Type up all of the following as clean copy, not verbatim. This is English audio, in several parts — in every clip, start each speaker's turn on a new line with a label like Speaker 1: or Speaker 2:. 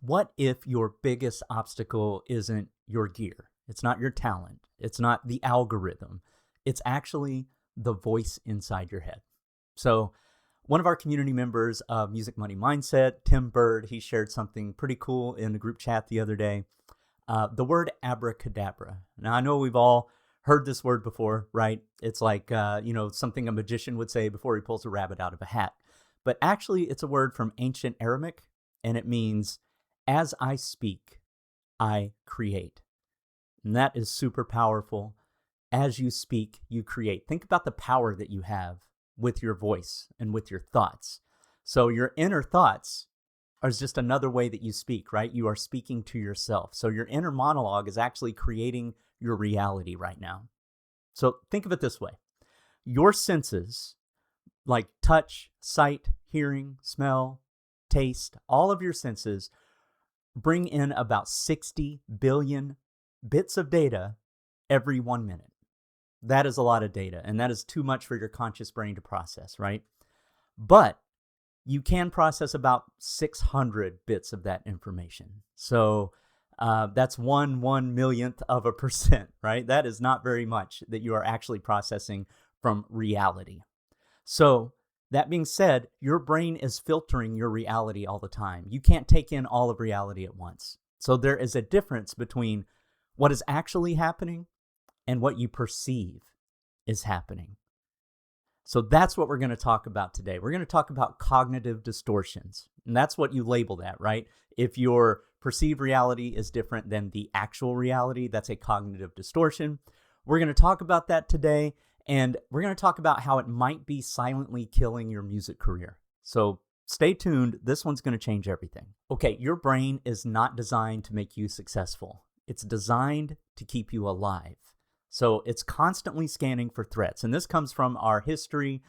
Speaker 1: What if your biggest obstacle isn't your gear? It's not your talent. It's not the algorithm. It's actually the voice inside your head. So, one of our community members of Music Money Mindset, Tim Bird, he shared something pretty cool in the group chat the other day. The word abracadabra. Now, I know we've all heard this word before, right? It's like, something a magician would say before he pulls a rabbit out of a hat. But actually, it's a word from ancient Aramaic, and it means, as I speak, I create. And that is super powerful. As you speak, you create. Think about the power that you have with your voice and with your thoughts. So your inner thoughts are just another way that you speak, right? You are speaking to yourself. So your inner monologue is actually creating your reality right now. So think of it this way. Your senses, like touch, sight, hearing, smell, taste, all of your senses bring in about 60 billion bits of data every 1 minute. That is a lot of data, and that is too much for your conscious brain to process, right? But you can process about 600 bits of that information. So that's 1/1,000,000th of a percent, right? That is not very much that you are actually processing from reality. So that being said, your brain is filtering your reality all the time. You can't take in all of reality at once. So there is a difference between what is actually happening and what you perceive is happening. So that's what we're going to talk about today. We're going to talk about cognitive distortions. And that's what you label that, right? If your perceived reality is different than the actual reality, that's a cognitive distortion. We're going to talk about that today. And we're going to talk about how it might be silently killing your music career. So stay tuned. This one's going to change everything. Okay, your brain is not designed to make you successful. It's designed to keep you alive. So it's constantly scanning for threats. And this comes from our history.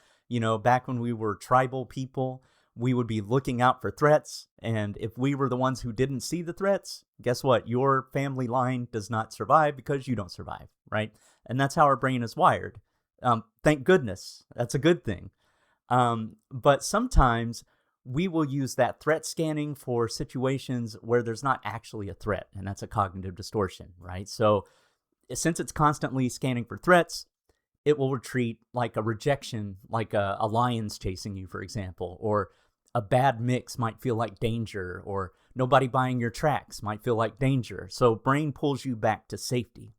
Speaker 1: Back when we were tribal people, we would be looking out for threats. And if we were the ones who didn't see the threats, guess what? Your family line does not survive because you don't survive, right? And that's how our brain is wired. Thank goodness. That's a good thing. But sometimes we will use that threat scanning for situations where there's not actually a threat, and that's a cognitive distortion, right? So since it's constantly scanning for threats, it will retreat like a rejection, like a lion's chasing you, for example, or a bad mix might feel like danger, or nobody buying your tracks might feel like danger. So brain pulls you back to safety.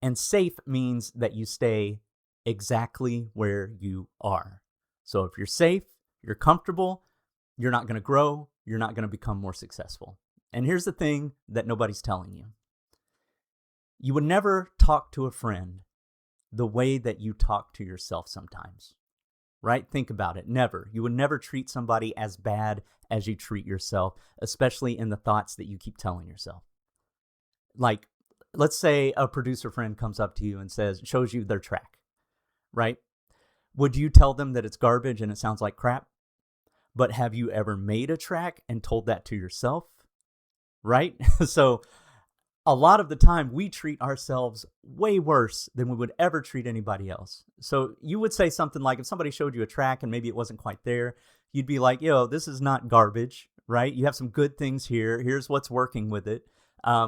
Speaker 1: And safe means that you stay exactly where you are. So if you're safe, you're comfortable, you're not going to grow, you're not going to become more successful. And here's the thing that nobody's telling you. You would never talk to a friend the way that you talk to yourself sometimes, right? Think about it. Never. You would never treat somebody as bad as you treat yourself, especially in the thoughts that you keep telling yourself. Like, let's say a producer friend comes up to you and shows you their track, right? Would you tell them that it's garbage and it sounds like crap? But have you ever made a track and told that to yourself, right? So a lot of the time we treat ourselves way worse than we would ever treat anybody else. So you would say something like, if somebody showed you a track and maybe it wasn't quite there, you'd be like, this is not garbage, right? You have some good things here. Here's what's working with it.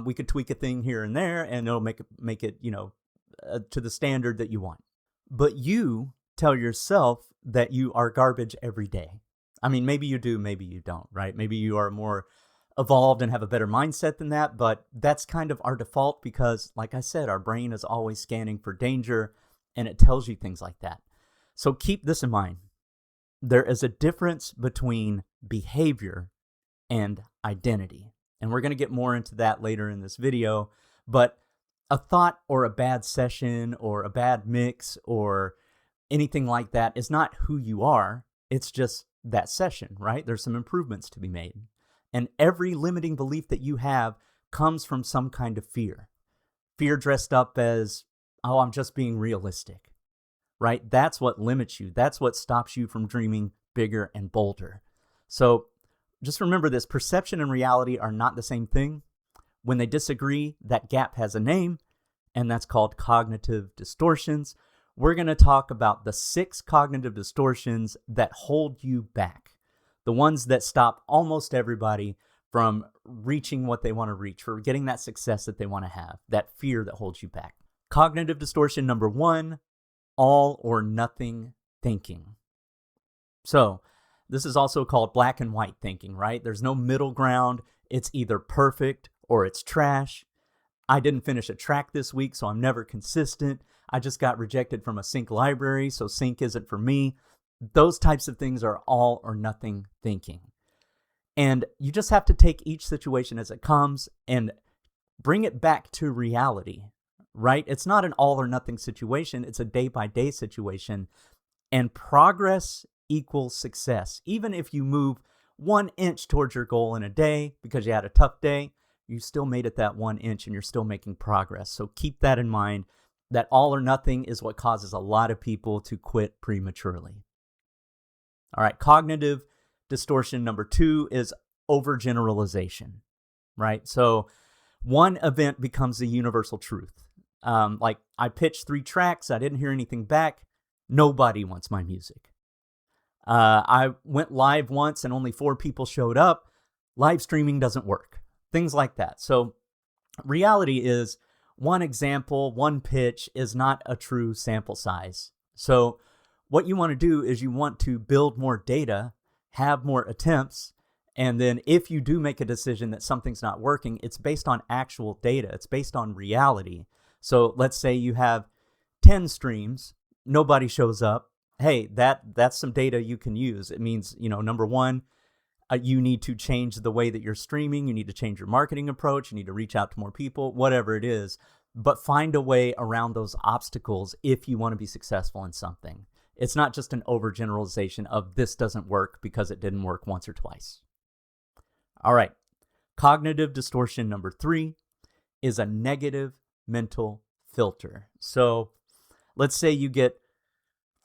Speaker 1: We could tweak a thing here and there, and it'll make it, to the standard that you want. But you tell yourself that you are garbage every day. I mean, maybe you do, maybe you don't, right? Maybe you are more evolved and have a better mindset than that, but that's kind of our default because, like I said, our brain is always scanning for danger, and it tells you things like that. So keep this in mind. There is a difference between behavior and identity. And we're going to get more into that later in this video. But a thought or a bad session or a bad mix or anything like that is not who you are. It's just that session, right? There's some improvements to be made. And every limiting belief that you have comes from some kind of fear. Fear dressed up as, I'm just being realistic, right? That's what limits you. That's what stops you from dreaming bigger and bolder. So just remember this, perception and reality are not the same thing. When they disagree, that gap has a name, and that's called cognitive distortions. We're going to talk about the 6 cognitive distortions that hold you back, the ones that stop almost everybody from reaching what they want to reach, for getting that success that they want to have, that fear that holds you back. Cognitive distortion number 1, all or nothing thinking. So this is also called black and white thinking, right? There's no middle ground. It's either perfect or it's trash. I didn't finish a track this week, so I'm never consistent. I just got rejected from a sync library, so sync isn't for me. Those types of things are all or nothing thinking. And you just have to take each situation as it comes and bring it back to reality, right? It's not an all or nothing situation. It's a day-by-day situation. And progress equals success. Even if you move 1 inch towards your goal in a day because you had a tough day, you still made it that 1 inch and you're still making progress. So keep that in mind, that all or nothing is what causes a lot of people to quit prematurely. All right, cognitive distortion number 2 is overgeneralization, right? So one event becomes the universal truth. Like I pitched 3 tracks, I didn't hear anything back. Nobody wants my music. I went live once and only 4 people showed up. Live streaming doesn't work. Things like that. So reality is, one example, one pitch is not a true sample size. So what you want to do is you want to build more data, have more attempts, and then if you do make a decision that something's not working, it's based on actual data. It's based on reality. So let's say you have 10 streams, nobody shows up. Hey, that's some data you can use. It means, number 1, you need to change the way that you're streaming. You need to change your marketing approach. You need to reach out to more people, whatever it is. But find a way around those obstacles if you want to be successful in something. It's not just an overgeneralization of this doesn't work because it didn't work once or twice. All right. Cognitive distortion number 3 is a negative mental filter. So let's say you get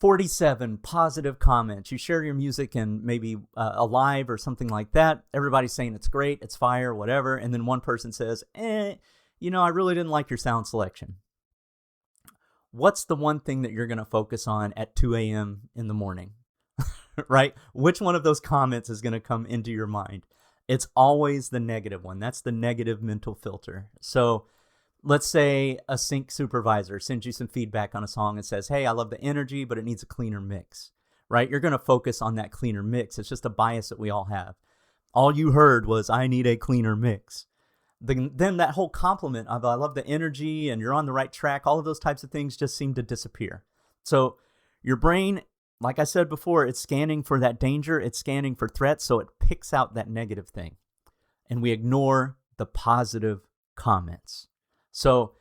Speaker 1: 47 positive comments. You share your music in maybe a live or something like that. Everybody's saying it's great, it's fire, whatever. And then one person says, I really didn't like your sound selection. What's the one thing that you're going to focus on at 2 a.m. in the morning, right? Which one of those comments is going to come into your mind? It's always the negative one. That's the negative mental filter. So let's say a sync supervisor sends you some feedback on a song and says, hey, I love the energy, but it needs a cleaner mix, right? You're going to focus on that cleaner mix. It's just a bias that we all have. All you heard was, I need a cleaner mix. Then that whole compliment of, I love the energy and you're on the right track, all of those types of things just seem to disappear. So your brain, like I said before, it's scanning for that danger. It's scanning for threats. So it picks out that negative thing. And we ignore the positive comments. So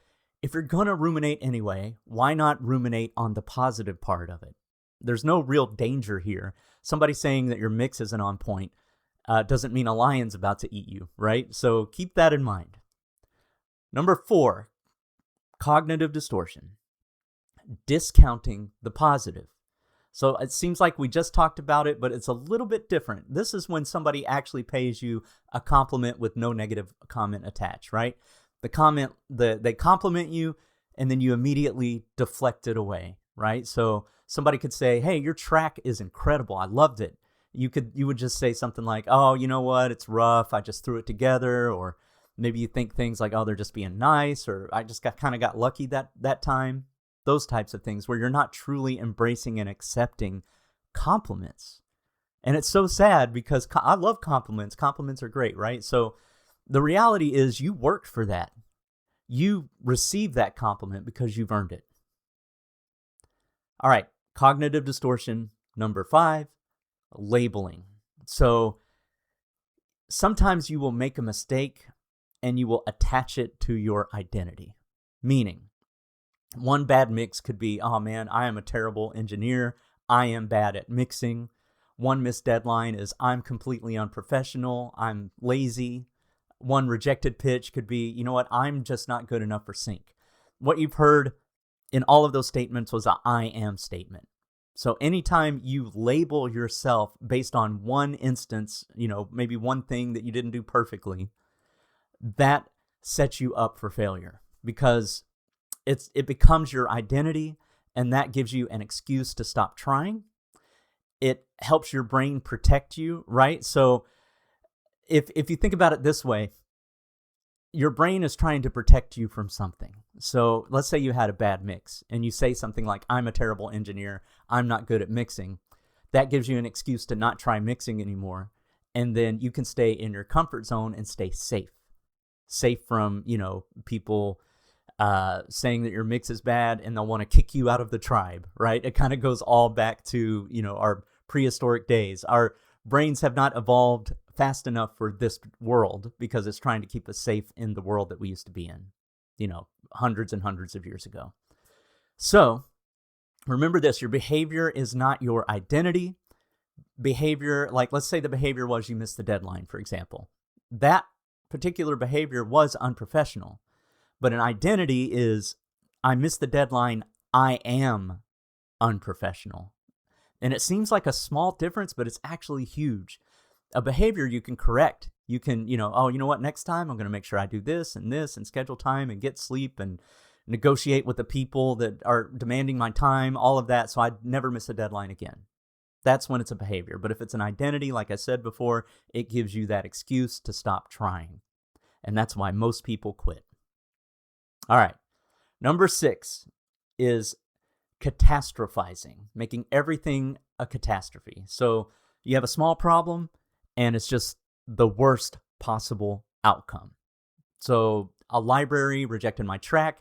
Speaker 1: if you're going to ruminate anyway, why not ruminate on the positive part of it? There's no real danger here. Somebody saying that your mix isn't on point doesn't mean a lion's about to eat you, right? So keep that in mind. Number 4, cognitive distortion, discounting the positive. So it seems like we just talked about it, but it's a little bit different. This is when somebody actually pays you a compliment with no negative comment attached, right? They compliment you and then you immediately deflect it away, right? So somebody could say, hey, your track is incredible. I loved it. You would just say something like, oh, you know what? It's rough. I just threw it together. Or maybe you think things like, oh, they're just being nice, or I just kind of got lucky that time. Those types of things where you're not truly embracing and accepting compliments. And it's so sad because I love compliments. Compliments are great, right? So the reality is you worked for that. You received that compliment because you've earned it. All right, cognitive distortion number 5, labeling. So sometimes you will make a mistake and you will attach it to your identity. Meaning, one bad mix could be, oh man, I am a terrible engineer. I am bad at mixing. One missed deadline is, I'm completely unprofessional. I'm lazy. One rejected pitch could be, you know what, I'm just not good enough for sync. What you've heard in all of those statements was a I am statement. So anytime you label yourself based on one instance, maybe one thing that you didn't do perfectly, that sets you up for failure because it becomes your identity, and that gives you an excuse to stop trying. It helps your brain protect you, right? So if you think about it this way, your brain is trying to protect you from something. So let's say you had a bad mix and you say something like, I'm a terrible engineer, I'm not good at mixing. That gives you an excuse to not try mixing anymore. And then you can stay in your comfort zone and stay safe from, people saying that your mix is bad and they'll want to kick you out of the tribe, right? It kind of goes all back to, our prehistoric days. Our brains have not evolved fast enough for this world because it's trying to keep us safe in the world that we used to be in, hundreds and hundreds of years ago. So remember this, your behavior is not your identity. Behavior, like let's say the behavior was you missed the deadline, for example. That particular behavior was unprofessional. But an identity is, I missed the deadline, I am unprofessional. And it seems like a small difference, but it's actually huge. A behavior you can correct. You can, you know what, next time I'm going to make sure I do this and schedule time and get sleep and negotiate with the people that are demanding my time, all of that, so I'd never miss a deadline again. That's when it's a behavior. But if it's an identity, like I said before, it gives you that excuse to stop trying. And that's why most people quit. All right. Number 6 is catastrophizing, making everything a catastrophe. So you have a small problem and it's just the worst possible outcome. So a library rejected my track.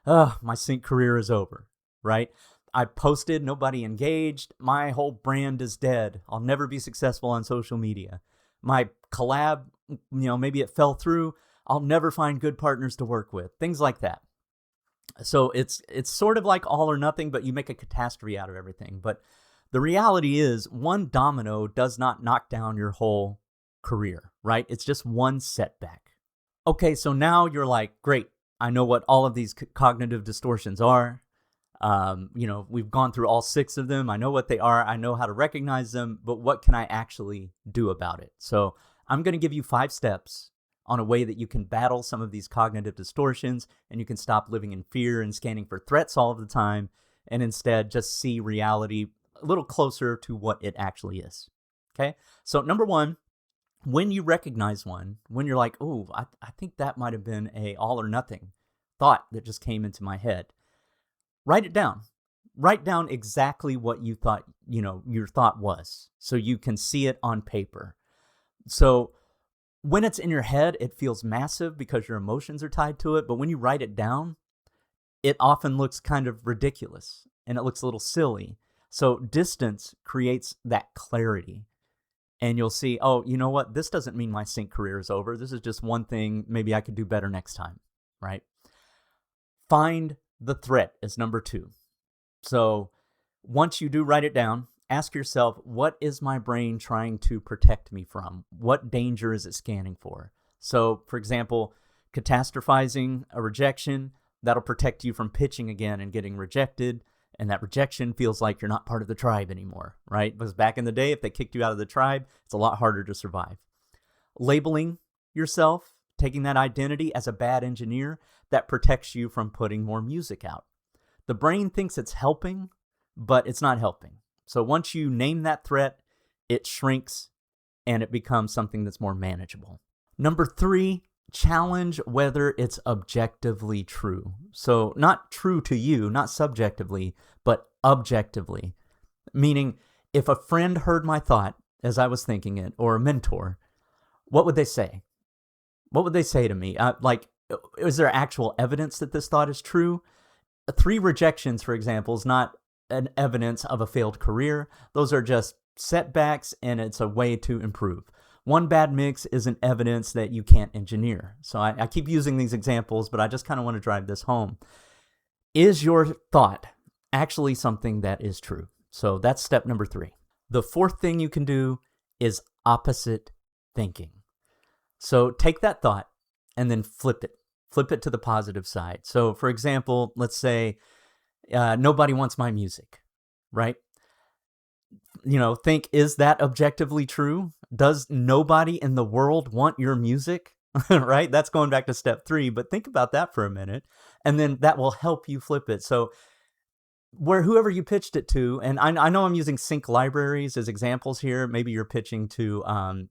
Speaker 1: My sync career is over, right? I posted, nobody engaged. My whole brand is dead. I'll never be successful on social media. My collab, maybe it fell through. I'll never find good partners to work with. Things like that. So it's sort of like all or nothing, but you make a catastrophe out of everything. But the reality is one domino does not knock down your whole career, right? It's just one setback. Okay, so now you're like, great, I know what all of these cognitive distortions are. We've gone through all 6 of them. I know what they are. I know how to recognize them, but what can I actually do about it? So I'm going to give you 5 steps on a way that you can battle some of these cognitive distortions and you can stop living in fear and scanning for threats all of the time and instead just see reality a little closer to what it actually is. Okay? So number 1, when you recognize one, when you're like, oh, I think that might have been a all or nothing thought that just came into my head, write it down. Write down exactly what you thought, your thought was, so you can see it on paper. So when it's in your head, it feels massive because your emotions are tied to it. But when you write it down, it often looks kind of ridiculous and it looks a little silly. So distance creates that clarity. And you'll see, oh, you know what? This doesn't mean my sync career is over. This is just one thing. Maybe I could do better next time, right? Find the threat is number 2. So once you do write it down, ask yourself, what is my brain trying to protect me from? What danger is it scanning for? So, for example, catastrophizing a rejection, that'll protect you from pitching again and getting rejected. And that rejection feels like you're not part of the tribe anymore, right? Because back in the day, if they kicked you out of the tribe, it's a lot harder to survive. Labeling yourself, taking that identity as a bad engineer, that protects you from putting more music out. The brain thinks it's helping, but it's not helping. So once you name that threat, it shrinks and it becomes something that's more manageable. Number 3, challenge whether it's objectively true. So not true to you, not subjectively, but objectively. Meaning, if a friend heard my thought as I was thinking it, or a mentor, what would they say? What would they say to me? Is there actual evidence that this thought is true? 3 rejections, for example, is not an evidence of a failed career. Those are just setbacks and it's a way to improve. 1 bad mix isn't evidence that you can't engineer. So I keep using these examples, but I just kind of want to drive this home. Is your thought actually something that is true? So that's step number 3. The 4th thing you can do is opposite thinking. So take that thought and then flip it. Flip it to the positive side. So for example, let's say nobody wants my music, right? Think, is that objectively true? Does nobody in the world want your music? Right? That's going back to step 3, but think about that for a minute. And then that will help you flip it. So where whoever you pitched it to, and I know I'm using sync libraries as examples here. Maybe you're pitching to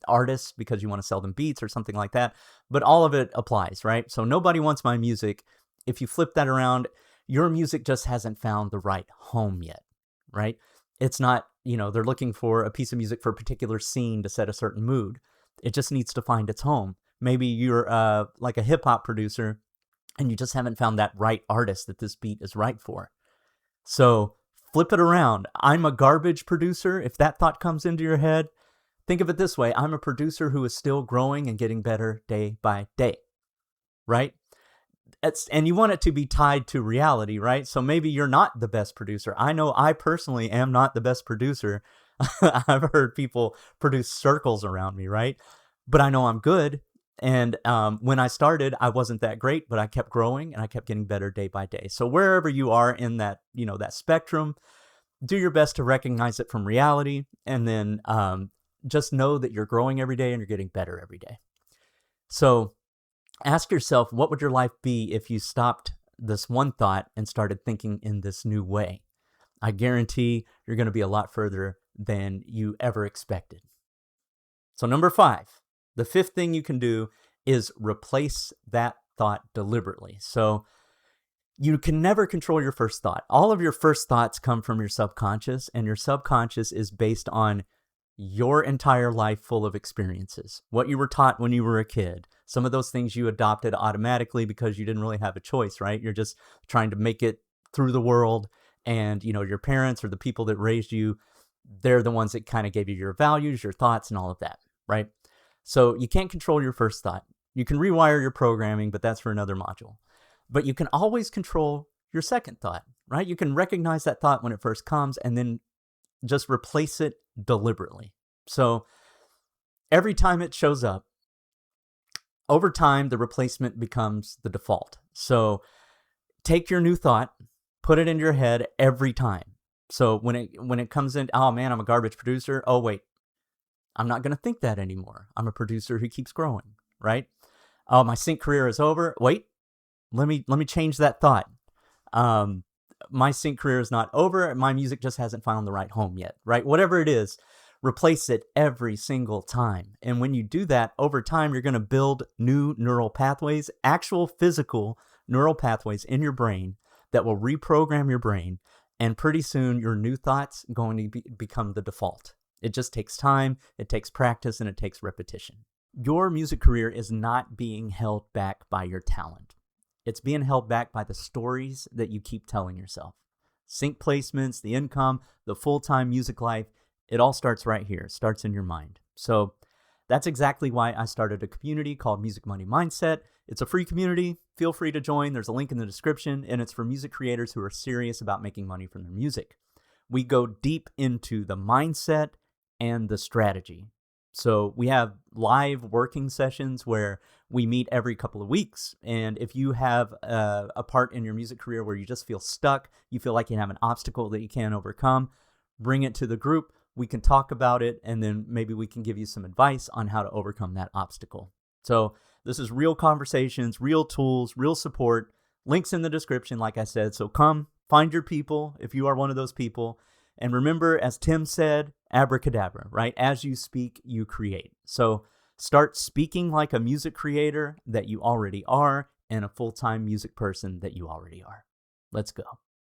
Speaker 1: artists because you want to sell them beats or something like that, but all of it applies, right? So nobody wants my music. If you flip that around, your music just hasn't found the right home yet, right? It's not, they're looking for a piece of music for a particular scene to set a certain mood. It just needs to find its home. Maybe you're like a hip hop producer and you just haven't found that right artist that this beat is right for. So flip it around. I'm a garbage producer. If that thought comes into your head, think of it this way. I'm a producer who is still growing and getting better day by day, right? And you want it to be tied to reality, right? So maybe you're not the best producer. I know I personally am not the best producer. I've heard people produce circles around me, right? But I know I'm good. And when I started, I wasn't that great, but I kept growing and I kept getting better day by day. So wherever you are in that, that spectrum, do your best to recognize it from reality. And then just know that you're growing every day and you're getting better every day. So ask yourself, what would your life be if you stopped this one thought and started thinking in this new way? I guarantee you're going to be a lot further than you ever expected. So number 5. The 5th thing you can do is replace that thought deliberately. So you can never control your first thought. All of your first thoughts come from your subconscious, and your subconscious is based on your entire life full of experiences. What you were taught when you were a kid. Some of those things you adopted automatically because you didn't really have a choice, right? You're just trying to make it through the world, and your parents or the people that raised you, they're the ones that kind of gave you your values, your thoughts, and all of that, right? So you can't control your first thought. You can rewire your programming, but that's for another module. But you can always control your second thought, right? You can recognize that thought when it first comes and then just replace it deliberately. So every time it shows up, over time, the replacement becomes the default. So take your new thought, put it in your head every time. So when it comes in, oh man, I'm a garbage producer. Oh wait, I'm not going to think that anymore. I'm a producer who keeps growing, right? Oh, my sync career is over. Wait, let me change that thought. My sync career is not over. My music just hasn't found the right home yet, right? Whatever it is, replace it every single time. And when you do that, over time, you're going to build new neural pathways, actual physical neural pathways in your brain that will reprogram your brain. And pretty soon, your new thoughts going to become the default. It just takes time, it takes practice, and it takes repetition. Your music career is not being held back by your talent. It's being held back by the stories that you keep telling yourself. Sync placements, the income, the full-time music life, it all starts right here. It starts in your mind. So that's exactly why I started a community called Music Money Mindset. It's a free community. Feel free to join. There's a link in the description, and it's for music creators who are serious about making money from their music. We go deep into the mindset and the strategy. So we have live working sessions where we meet every couple of weeks. And if you have a part in your music career where you just feel stuck, you feel like you have an obstacle that you can't overcome, bring it to the group. We can talk about it, and then maybe we can give you some advice on how to overcome that obstacle. So this is real conversations, real tools, real support. Links in the description, like I said. So come, find your people if you are one of those people. And remember, as Tim said, abracadabra, right? As you speak, you create. So start speaking like a music creator that you already are and a full-time music person that you already are. Let's go.